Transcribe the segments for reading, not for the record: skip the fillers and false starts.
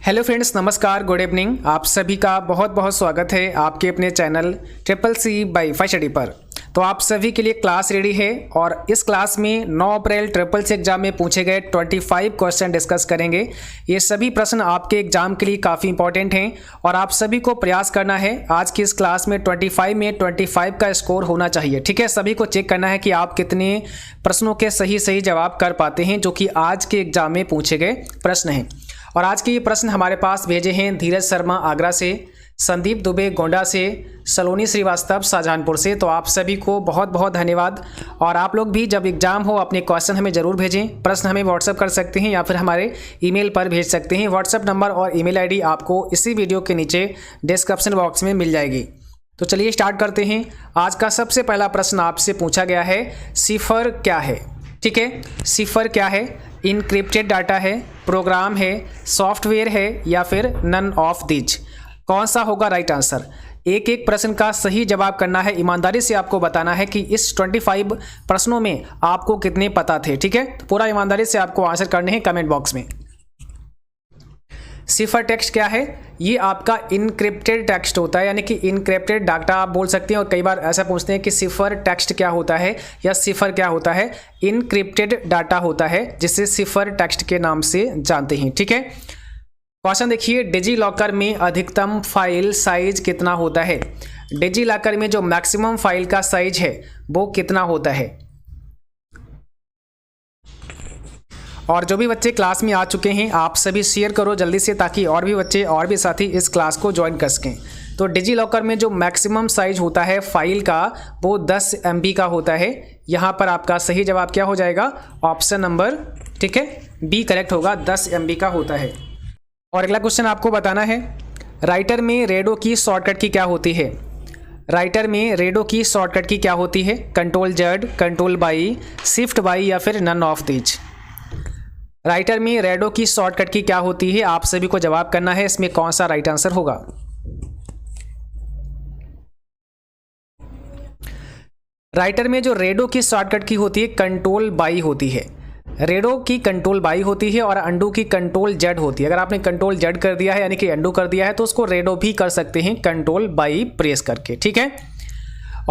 Hello friends, नमस्कार, good evening. आप सभी का बहुत बहुत स्वागत है आपके अपने चैनल ट्रिपल सी बाई फाई स्टडी पर। तो आप सभी के लिए क्लास रेडी है और इस क्लास में 9 अप्रैल ट्रिपल सी एग्जाम में पूछे गए 25 क्वेश्चन डिस्कस करेंगे। ये सभी प्रश्न आपके एग्जाम के लिए काफ़ी इंपॉर्टेंट हैं और आप सभी को प्रयास करना है आज की इस क्लास में 25 का स्कोर होना चाहिए। ठीक है, सभी को चेक करना है कि आप कितने प्रश्नों के सही जवाब कर पाते हैं जो कि आज के एग्जाम में पूछे गए प्रश्न हैं। और आज के ये प्रश्न हमारे पास भेजे हैं धीरज शर्मा आगरा से, संदीप दुबे गोंडा से, सलोनी श्रीवास्तव शाहजहानपुर से। तो आप सभी को बहुत बहुत धन्यवाद। और आप लोग भी जब एग्जाम हो अपने क्वेश्चन हमें ज़रूर भेजें। प्रश्न हमें व्हाट्सएप कर सकते हैं या फिर हमारे ईमेल पर भेज सकते हैं। व्हाट्सएप नंबर और ईमेल आईडी आपको इसी वीडियो के नीचे डिस्क्रिप्शन बॉक्स में मिल जाएगी। तो चलिए स्टार्ट करते हैं। आज का सबसे पहला प्रश्न आपसे पूछा गया है, सिफर क्या है? ठीक है, सिफर क्या है? इनक्रिप्टेड डाटा है, प्रोग्राम है, सॉफ्टवेयर है या फिर नन ऑफ दीज? कौन सा होगा राइट आंसर? एक एक प्रश्न का सही जवाब करना है। ईमानदारी से आपको बताना है कि इस 25 प्रश्नों में आपको कितने पता थे। ठीक है, तो पूरा ईमानदारी से आपको आंसर करने हैं कमेंट बॉक्स में। सिफर टेक्स्ट क्या है? ये आपका इनक्रिप्टेड टेक्स्ट होता है, यानी कि इनक्रिप्टेड डाटा आप बोल सकते हैं। और कई बार ऐसा पूछते हैं कि सिफर टेक्स्ट क्या होता है या सिफर क्या होता है। इनक्रिप्टेड डाटा होता है जिसे सिफर टेक्स्ट के नाम से जानते हैं। ठीक है, क्वेश्चन देखिए, डिजी लॉकर में अधिकतम फाइल साइज कितना होता है? डिजी लॉकर में जो मैक्सिमम फाइल का साइज है वो कितना होता है? और जो भी बच्चे क्लास में आ चुके हैं आप सभी शेयर करो जल्दी से, ताकि और भी बच्चे और भी साथी इस क्लास को ज्वाइन कर सकें। तो डिजी लॉकर में जो मैक्सिमम साइज होता है फाइल का वो 10 MB का होता है। यहाँ पर आपका सही जवाब क्या हो जाएगा? ऑप्शन नंबर, ठीक है, बी करेक्ट होगा, 10 MB का होता है। और अगला क्वेश्चन आपको बताना है, राइटर में रेडो की शॉर्टकट की क्या होती है? राइटर में रेडो की शॉर्टकट की क्या होती है? Control Z, control by, shift by या फिर नन ऑफ दीज? राइटर में रेडो की शॉर्टकट की क्या होती है? आप सभी को जवाब करना है, इसमें कौन सा राइट आंसर होगा? राइटर में जो रेडो की शॉर्टकट की होती है कंट्रोल बाई होती है। रेडो की कंट्रोल बाई होती है और अंडू की कंट्रोल जेड होती है। अगर आपने कंट्रोल जेड कर दिया है यानी कि अंडू कर दिया है तो उसको रेडो भी कर सकते हैं कंट्रोल बाई प्रेस करके। ठीक है,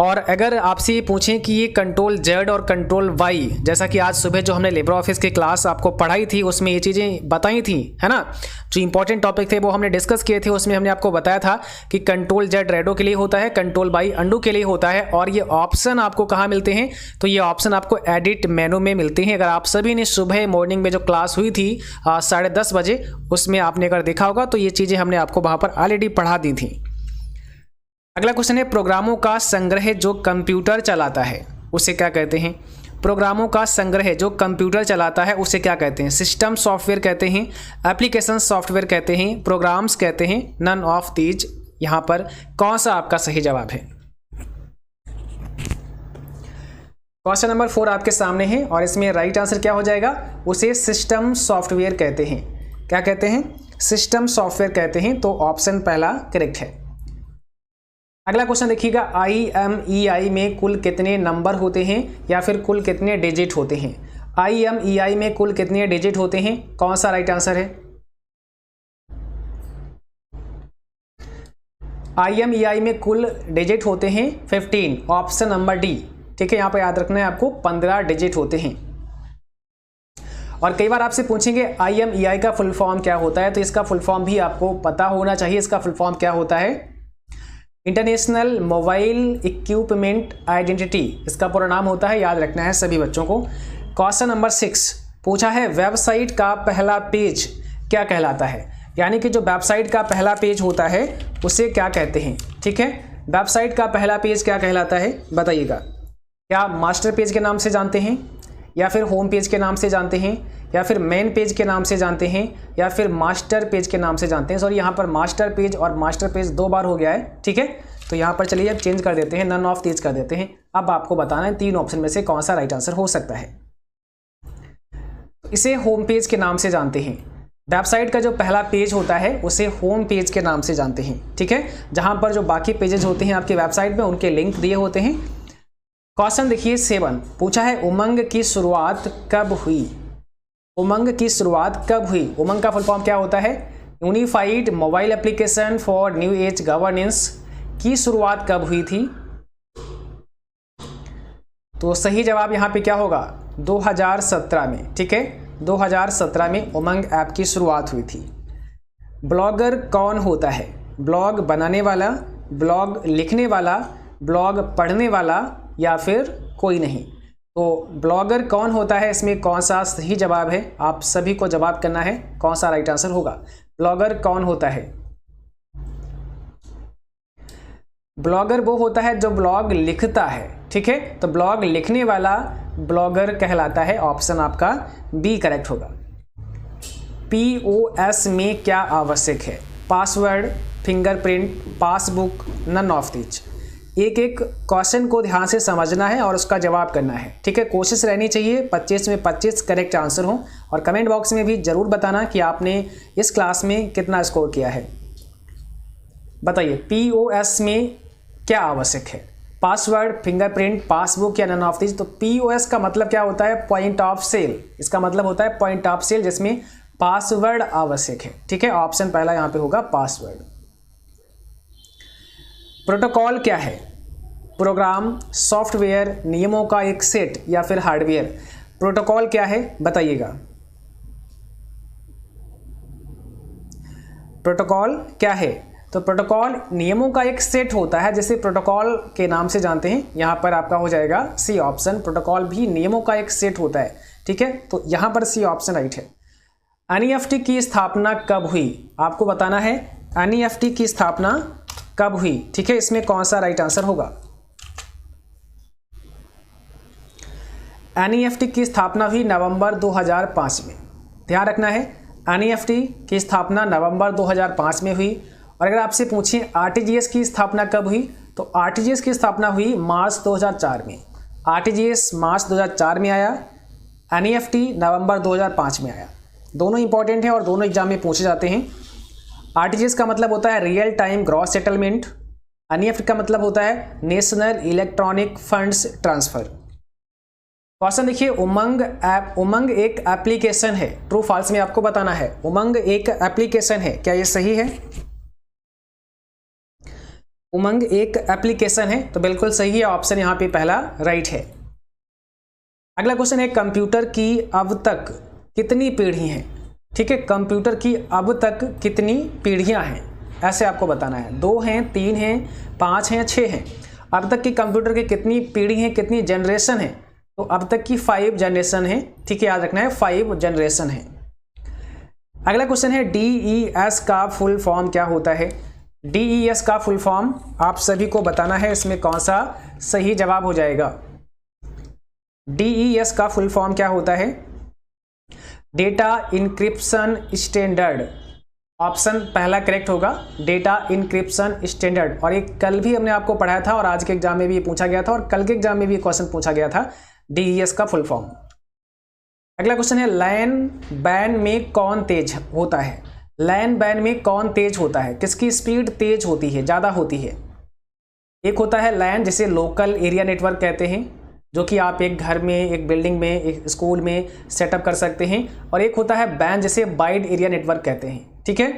और अगर आपसे ये पूछें कि ये कंट्रोल जेड और कंट्रोल वाई, जैसा कि आज सुबह जो हमने लेबर ऑफिस की क्लास आपको पढ़ाई थी उसमें ये चीज़ें बताई थी, है ना, जो इंपॉर्टेंट टॉपिक थे वो हमने डिस्कस किए थे। उसमें हमने आपको बताया था कि कंट्रोल जेड रेडो के लिए होता है, कंट्रोल वाई अंडू के लिए होता है। और ये ऑप्शन आपको कहाँ मिलते हैं? तो ये ऑप्शन आपको एडिट मेनू में मिलते हैं। अगर आप सभी ने सुबह मॉर्निंग में जो क्लास हुई थी 10:30 बजे, उसमें आपने अगर देखा होगा तो ये चीज़ें हमने आपको वहाँ पर ऑलरेडी पढ़ा दी थी। अगला क्वेश्चन है, प्रोग्रामों का संग्रह जो कंप्यूटर चलाता है उसे क्या कहते हैं? प्रोग्रामों का संग्रह जो कंप्यूटर चलाता है उसे क्या कहते हैं? सिस्टम सॉफ्टवेयर कहते हैं, एप्लीकेशन सॉफ्टवेयर कहते हैं, प्रोग्राम्स कहते हैं, नन ऑफ दीज? यहाँ पर कौन सा आपका सही जवाब है? क्वेश्चन नंबर 4 आपके सामने है और इसमें राइट आंसर क्या हो जाएगा? उसे सिस्टम सॉफ्टवेयर कहते हैं। क्या कहते हैं? सिस्टम सॉफ्टवेयर कहते हैं। तो ऑप्शन पहला करेक्ट है। अगला क्वेश्चन देखिएगा, IMEI में कुल कितने नंबर होते हैं या फिर कुल कितने डिजिट होते हैं? IMEI में कुल कितने डिजिट होते हैं? कौन सा राइट आंसर है? IMEI में कुल डिजिट होते हैं 15, ऑप्शन नंबर डी। ठीक है, यहाँ पर याद रखना है आपको 15 डिजिट होते हैं। और कई बार आपसे पूछेंगे IMEI का फुल फॉर्म क्या होता है, तो इसका फुल फॉर्म भी आपको पता होना चाहिए। इसका फुल फॉर्म क्या होता है? इंटरनेशनल मोबाइल इक्विपमेंट आइडेंटिटी, इसका पूरा नाम होता है, याद रखना है सभी बच्चों को। क्वेश्चन नंबर 6 पूछा है, वेबसाइट का पहला पेज क्या कहलाता है? यानी कि जो वेबसाइट का पहला पेज होता है उसे क्या कहते हैं? ठीक है, वेबसाइट का पहला पेज क्या कहलाता है बताइएगा। क्या मास्टर पेज के नाम से जानते हैं या फिर होम पेज के नाम से जानते हैं या फिर मेन पेज के नाम से जानते हैं या फिर मास्टर पेज के नाम से जानते हैं? सॉरी, यहाँ पर मास्टर पेज और मास्टर पेज 2 बार हो गया है। ठीक है, तो यहाँ पर चलिए अब चेंज कर देते हैं, नन ऑफ दीज कर देते हैं। अब आपको बताना है 3 ऑप्शन में से कौन सा राइट आंसर हो सकता है। इसे होम पेज के नाम से जानते हैं। वेबसाइट का जो पहला पेज होता है उसे होम पेज के नाम से जानते हैं। ठीक है, जहाँ पर जो बाकी पेजेस होते हैं आपकी वेबसाइट में उनके लिंक दिए होते हैं। क्वेश्चन देखिए 7 पूछा है, उमंग की शुरुआत कब हुई? उमंग की शुरुआत कब हुई? उमंग का फुल फॉर्म क्या होता है? Unified mobile application for new age governance की शुरुआत कब हुई थी? तो सही जवाब यहाँ पे क्या होगा? 2017 में। ठीक है, 2017 में उमंग ऐप की शुरुआत हुई थी। ब्लॉगर कौन होता है? ब्लॉग बनाने वाला, ब्लॉग लिखने वाला, ब्लॉग पढ़ने वाला या फिर कोई नहीं? तो ब्लॉगर कौन होता है, इसमें कौन सा सही जवाब है? आप सभी को जवाब करना है कौन सा राइट आंसर होगा। ब्लॉगर कौन होता है? ब्लॉगर वो होता है जो ब्लॉग लिखता है। ठीक है, तो ब्लॉग लिखने वाला ब्लॉगर कहलाता है। ऑप्शन आपका बी करेक्ट होगा। POS में क्या आवश्यक है? Password, fingerprint, passbook, none of these. एक एक क्वेश्चन को ध्यान से समझना है और उसका जवाब करना है। ठीक है, कोशिश रहनी चाहिए 25 में 25 करेक्ट आंसर हो। और कमेंट बॉक्स में भी जरूर बताना कि आपने इस क्लास में कितना स्कोर किया है। बताइए, POS में क्या आवश्यक है? पासवर्ड, फिंगरप्रिंट, पासबुक या नन ऑफ दीज। तो POS का मतलब क्या होता है? Point of sale. इसका मतलब होता है पॉइंट ऑफ सेल जिसमें पासवर्ड आवश्यक है। ठीक है, ऑप्शन पहला यहाँ पे होगा पासवर्ड। प्रोटोकॉल क्या है? प्रोग्राम, सॉफ्टवेयर, नियमों का एक सेट या फिर हार्डवेयर। प्रोटोकॉल क्या है बताइएगा। प्रोटोकॉल क्या है? तो प्रोटोकॉल नियमों का एक सेट होता है जिसे प्रोटोकॉल के नाम से जानते हैं। यहाँ पर आपका हो जाएगा सी ऑप्शन। प्रोटोकॉल भी नियमों का एक सेट होता है। ठीक है, तो यहाँ पर सी ऑप्शन राइट है। NEFT की स्थापना कब हुई? आपको बताना है NEFT की स्थापना कब हुई। ठीक है, इसमें कौन सा राइट आंसर होगा? NEFT की स्थापना हुई नवंबर 2005 में। ध्यान रखना है, NEFT की स्थापना नवंबर 2005 में हुई। और अगर आपसे पूछें RTGS की स्थापना कब हुई, तो RTGS की स्थापना हुई मार्च 2004 में। RTGS मार्च 2004 में आया, NEFT नवंबर 2005 में आया। दोनों इंपॉर्टेंट हैं और दोनों एग्जाम में पूछे जाते हैं। RTGS का मतलब होता है real time gross settlement. NEFT का मतलब होता है national electronic funds transfer. Question देखिए, उमंग एक एप्लीकेशन है। ट्रू फॉल्स में आपको बताना है। उमंग एक एप्लीकेशन है, क्या ये सही है? उमंग एक एप्लीकेशन है, तो बिल्कुल सही है। ऑप्शन यहाँ पे पहला राइट है। अगला क्वेश्चन है, कंप्यूटर की अब तक कितनी पीढ़ी हैं? ठीक है, कंप्यूटर की अब तक कितनी पीढ़ियां हैं, ऐसे आपको बताना है। 2 हैं, 3 हैं, 5 हैं, 6 हैं। अब तक की कंप्यूटर की कितनी पीढ़ी हैं, कितनी जनरेशन है? तो अब तक की 5 जनरेशन है। ठीक है, याद रखना है 5 जनरेशन है। अगला क्वेश्चन है, DES का फुल फॉर्म क्या होता है? DES का फुल फॉर्म आप सभी को बताना है। इसमें कौन सा सही जवाब हो जाएगा? DES का फुल फॉर्म क्या होता है? Data encryption standard. ऑप्शन पहला करेक्ट होगा, डेटा इंक्रिप्शन स्टैंडर्ड। और एक कल भी हमने आपको पढ़ाया था और आज के एग्जाम में भी पूछा गया था और कल के एग्जाम में भी क्वेश्चन पूछा गया था, DES का फुल फॉर्म। अगला क्वेश्चन है, लैन बैन में कौन तेज होता है? लैन बैन में कौन तेज होता है? किसकी स्पीड तेज होती है, ज़्यादा होती है? एक होता है लैन जिसे लोकल एरिया नेटवर्क कहते हैं, जो कि आप एक घर में, एक बिल्डिंग में, एक स्कूल में सेटअप कर सकते हैं। और एक होता है बैन जिसे वाइड एरिया नेटवर्क कहते हैं। ठीक है,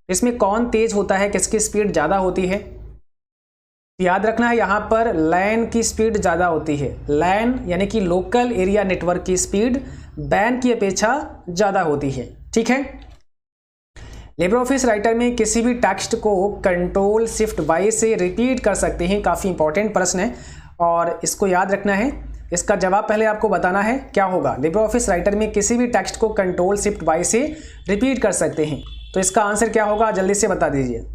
इसमें कौन तेज होता है, किसकी स्पीड ज़्यादा होती है? याद रखना है यहाँ पर लैन की स्पीड ज़्यादा होती है। लैन यानी कि लोकल एरिया नेटवर्क की स्पीड बैन की अपेक्षा ज़्यादा होती है। ठीक है, लिब्रे ऑफिस राइटर में किसी भी टेक्स्ट को कंट्रोल शिफ्ट वाई से रिपीट कर सकते हैं। काफ़ी इंपॉर्टेंट प्रश्न है और इसको याद रखना है। इसका जवाब पहले आपको बताना है क्या होगा। लिब्रे ऑफिस राइटर में किसी भी टेक्स्ट को कंट्रोल शिफ्ट वाई से रिपीट कर सकते हैं, तो इसका आंसर क्या होगा, जल्दी से बता दीजिए।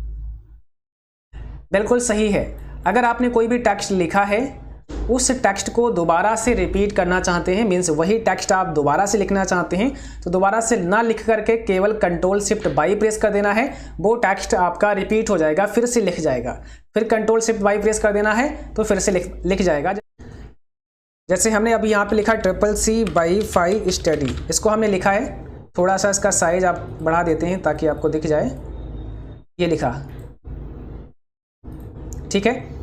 बिल्कुल सही है। अगर आपने कोई भी टेक्स्ट लिखा है, उस टेक्स्ट को दोबारा से रिपीट करना चाहते हैं, मीन्स वही टेक्स्ट आप दोबारा से लिखना चाहते हैं, तो दोबारा से ना लिख करके केवल कंट्रोल शिफ्ट वाई प्रेस कर देना है। वो टेक्स्ट आपका रिपीट हो जाएगा, फिर से लिख जाएगा। फिर कंट्रोल शिफ्ट वाई प्रेस कर देना है तो फिर से लिख जाएगा। जैसे हमने अभी यहाँ पे लिखा CCC/5 स्टडी, इसको हमने लिखा है। थोड़ा सा इसका साइज आप बढ़ा देते हैं ताकि आपको दिख जाए। ये लिखा, ठीक है।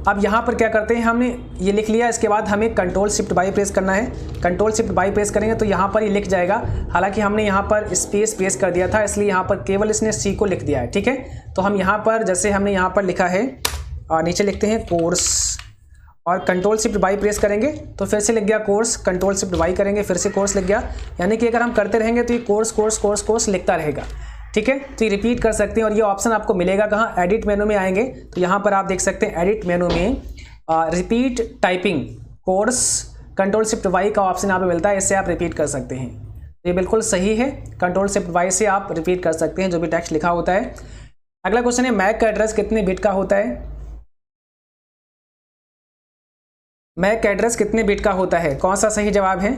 अब यहाँ पर क्या करते हैं, हमने ये लिख लिया, इसके बाद हमें कंट्रोल शिफ्ट बाई प्रेस करना है। कंट्रोल शिफ्ट बाई प्रेस करेंगे तो यहाँ पर ये लिख जाएगा। हालांकि हमने यहाँ पर स्पेस प्रेस कर दिया था, इसलिए यहाँ पर केवल इसने सी को लिख दिया है। ठीक है, तो हम यहाँ पर जैसे हमने यहाँ पर लिखा है और नीचे लिखते हैं कोर्स और कंट्रोल शिफ्ट बाई प्रेस करेंगे तो फिर से लिख गया कोर्स, कंट्रोल शिफ्ट बाई करेंगे फिर से कोर्स लिख गया। यानी कि अगर हम करते रहेंगे तो ये कोर्स कोर्स कोर्स कोर्स लिखता रहेगा। ठीक है, तो ये रिपीट कर सकते हैं और ये ऑप्शन आपको मिलेगा कहाँ, एडिट मेनू में आएंगे तो यहाँ पर आप देख सकते हैं एडिट मेनू में repeat typing course control shift by का ऑप्शन यहाँ पे मिलता है, इससे आप रिपीट कर सकते हैं। ये बिल्कुल सही है, कंट्रोल शिफ्ट वाई से आप रिपीट कर सकते हैं जो भी टेक्स्ट लिखा होता है। अगला क्वेश्चन है मैक का एड्रेस कितने बिट का होता है। मैक एड्रेस कितने बिट का होता है, कौन सा सही जवाब है।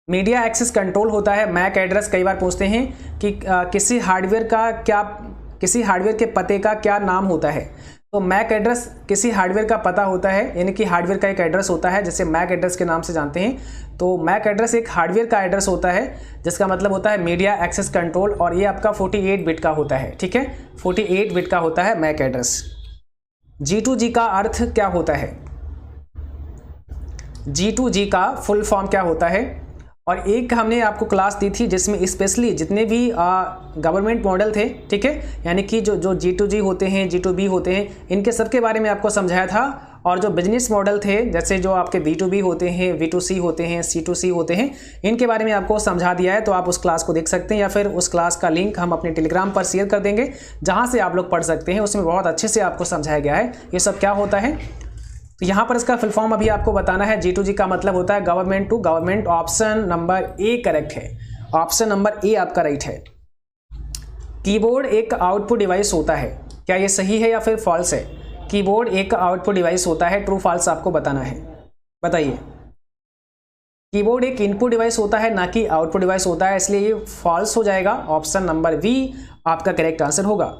मीडिया एक्सेस कंट्रोल होता है। मैक एड्रेस कई बार पूछते हैं कि किसी हार्डवेयर के पते का क्या नाम होता है। तो मैक एड्रेस किसी हार्डवेयर का पता होता है, यानी कि हार्डवेयर का एक एड्रेस होता है जिसे मैक एड्रेस के नाम से जानते हैं। तो मैक एड्रेस एक हार्डवेयर का एड्रेस होता है जिसका मतलब होता है मीडिया एक्सेस कंट्रोल और ये आपका 48 बिट का होता है। ठीक है, 48 बिट का होता है मैक एड्रेस। G2G का अर्थ क्या होता है। G2G का फुल फॉर्म क्या होता है। और एक हमने आपको क्लास दी थी जिसमें स्पेशली जितने भी गवर्नमेंट मॉडल थे, ठीक है, यानी कि जो G2G होते हैं, G2B होते हैं, इनके सब के बारे में आपको समझाया था। और जो बिजनेस मॉडल थे जैसे जो आपके B2B होते हैं, V2C होते हैं, C2C होते हैं, इनके बारे में आपको समझा दिया है। तो आप उस क्लास को देख सकते हैं या फिर उस क्लास का लिंक हम अपने टेलीग्राम पर शेयर कर देंगे जहाँ से आप लोग पढ़ सकते हैं। उसमें बहुत अच्छे से आपको समझाया गया है ये सब क्या होता है। तो यहाँ पर इसका फुल फॉर्म अभी आपको बताना है। G2G का मतलब होता है government to government. Option number A correct है, ऑप्शन नंबर ए आपका राइट है। कीबोर्ड एक आउटपुट डिवाइस होता है, क्या ये सही है या फिर फॉल्स है। कीबोर्ड एक आउटपुट डिवाइस होता है, ट्रू फॉल्स आपको बताना है, बताइए। कीबोर्ड एक इनपुट डिवाइस होता है ना कि आउटपुट डिवाइस होता है, इसलिए ये फॉल्स हो जाएगा। ऑप्शन नंबर बी आपका करेक्ट आंसर होगा।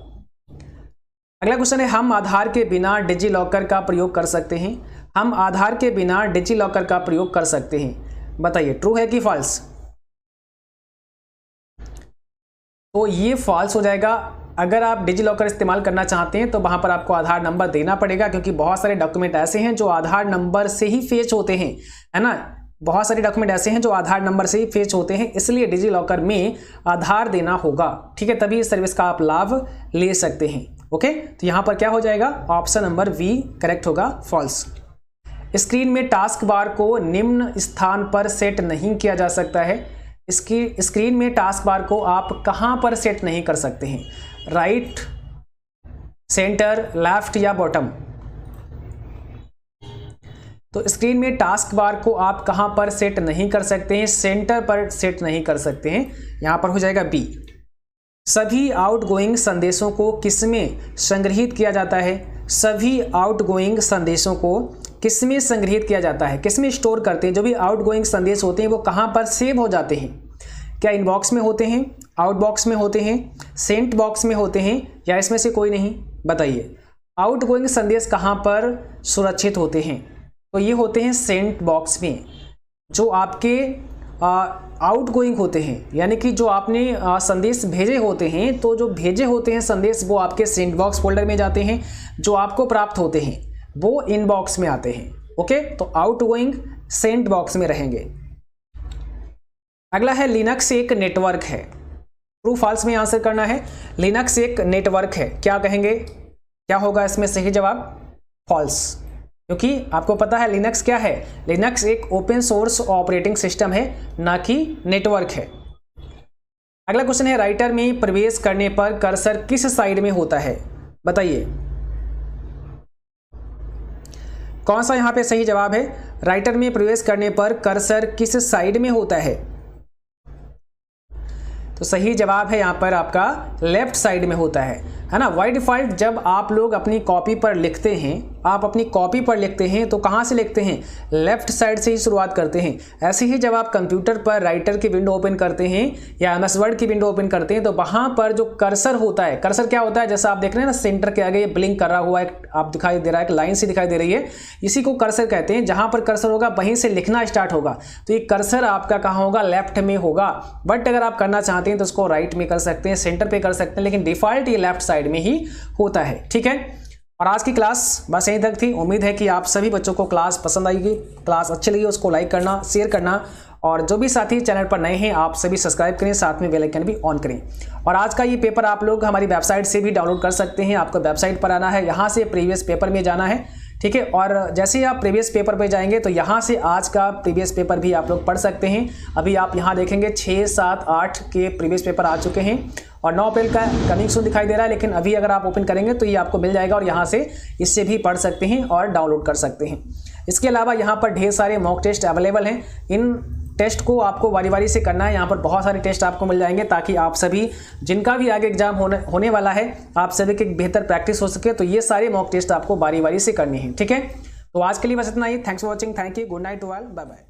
अगला क्वेश्चन है हम आधार के बिना डिजी लॉकर का प्रयोग कर सकते हैं। हम आधार के बिना डिजी लॉकर का प्रयोग कर सकते हैं, बताइए ट्रू है कि फॉल्स। तो ये फॉल्स हो जाएगा। अगर आप डिजी लॉकर इस्तेमाल करना चाहते हैं तो वहां पर आपको आधार नंबर देना पड़ेगा, क्योंकि बहुत सारे डॉक्यूमेंट ऐसे हैं जो आधार नंबर से ही फेच होते हैं, है ना। बहुत सारे डॉक्यूमेंट ऐसे हैं जो आधार नंबर से ही फेच होते हैं, इसलिए डिजी लॉकर में आधार देना होगा। ठीक है, तभी इस सर्विस का आप लाभ ले सकते हैं। ओके, तो यहां पर क्या हो जाएगा, ऑप्शन नंबर बी करेक्ट होगा, फॉल्स। स्क्रीन में टास्क बार को निम्न स्थान पर सेट नहीं किया जा सकता है। इसकी स्क्रीन में टास्क बार को आप कहां पर सेट नहीं कर सकते हैं, राइट, सेंटर, लेफ्ट या बॉटम। तो स्क्रीन में टास्क बार को आप कहां पर सेट नहीं कर सकते हैं, सेंटर पर सेट नहीं कर सकते हैं, यहां पर हो जाएगा बी। सभी आउटगोइंग संदेशों को किसमें संग्रहित किया जाता है। सभी आउटगोइंग संदेशों को किसमें संग्रहित किया जाता है, किसमें स्टोर करते हैं। जो भी आउटगोइंग संदेश होते हैं वो कहां पर सेव हो जाते हैं, क्या इनबॉक्स में होते हैं, आउटबॉक्स में होते हैं, सेंट बॉक्स में होते हैं, या इसमें से कोई नहीं, बताइए। आउटगोइंग संदेश कहां पर सुरक्षित होते हैं, तो ये होते हैं सेंट बॉक्स में। जो आपके आउटगोइंग होते हैं, यानी कि जो आपने संदेश भेजे होते हैं, तो जो भेजे होते हैं संदेश वो आपके सेंट बॉक्स फोल्डर में जाते हैं। जो आपको प्राप्त होते हैं वो इनबॉक्स में आते हैं। ओके, तो आउटगोइंग सेंट बॉक्स में रहेंगे। अगला है लिनक्स एक नेटवर्क है, ट्रू फॉल्स में आंसर करना है। लिनक्स एक नेटवर्क है, क्या कहेंगे, क्या होगा इसमें सही जवाब, फॉल्स, क्योंकि आपको पता है लिनक्स क्या है, लिनक्स एक ओपन सोर्स ऑपरेटिंग सिस्टम है, ना कि नेटवर्क है। अगला क्वेश्चन है राइटर में प्रवेश करने पर कर्सर किस साइड में होता है, बताइए कौन सा यहां पे सही जवाब है। राइटर में प्रवेश करने पर कर्सर किस साइड में होता है, तो सही जवाब है यहां पर आपका लेफ्ट साइड में होता है ना। बाय डिफॉल्ट जब आप लोग अपनी कॉपी पर लिखते हैं, आप अपनी कॉपी पर लिखते हैं तो कहां से लिखते हैं, लेफ्ट साइड से ही शुरुआत करते हैं। ऐसे ही जब आप कंप्यूटर पर राइटर की विंडो ओपन करते हैं या MS वर्ड की विंडो ओपन करते हैं तो वहां पर जो कर्सर होता है, कर्सर क्या होता है, जैसा आप देख रहे हैं ना सेंटर के आगे ये ब्लिंक कर रहा हुआ एक आप दिखाई दे रहा है, एक लाइन सी दिखाई दे रही है, इसी को कर्सर कहते हैं। जहां पर कर्सर होगा वहीं से लिखना स्टार्ट होगा, तो ये कर्सर आपका कहां होगा, लेफ्ट में होगा। बट अगर आप करना चाहते हैं तो उसको राइट में कर सकते हैं, सेंटर पे कर सकते हैं, लेकिन डिफॉल्ट ये लेफ्ट साइड में ही होता है। ठीक है, और आज की क्लास बस यहीं तक थी। उम्मीद है कि आप सभी बच्चों को क्लास पसंद आएगी, क्लास अच्छी लगी उसको लाइक करना, शेयर करना, और जो भी साथी चैनल पर नए हैं आप सभी सब्सक्राइब करें, साथ में बेल आइकन भी ऑन करें। और आज का ये पेपर आप लोग हमारी वेबसाइट से भी डाउनलोड कर सकते हैं। आपको वेबसाइट पर आना है, यहाँ से प्रीवियस पेपर में जाना है, ठीक है। और जैसे ही आप प्रीवियस पेपर पे जाएंगे तो यहाँ से आज का प्रीवियस पेपर भी आप लोग पढ़ सकते हैं। अभी आप यहाँ देखेंगे 6, 7, 8 के प्रीवियस पेपर आ चुके हैं और 9 अप्रैल का कमिंग सून दिखाई दे रहा है, लेकिन अभी अगर आप ओपन करेंगे तो ये आपको मिल जाएगा और यहाँ से इससे भी पढ़ सकते हैं और डाउनलोड कर सकते हैं। इसके अलावा यहाँ पर ढेर सारे मॉक टेस्ट अवेलेबल हैं। इन टेस्ट को आपको बारी बारी से करना है। यहाँ पर बहुत सारे टेस्ट आपको मिल जाएंगे ताकि आप सभी जिनका भी आगे एग्जाम होने वाला है आप सभी की बेहतर प्रैक्टिस हो सके। तो ये सारे मॉक टेस्ट आपको बारी बारी से करने हैं, ठीक है। तो आज के लिए बस इतना ही। Thanks for watching, thank you, good night to all, bye bye.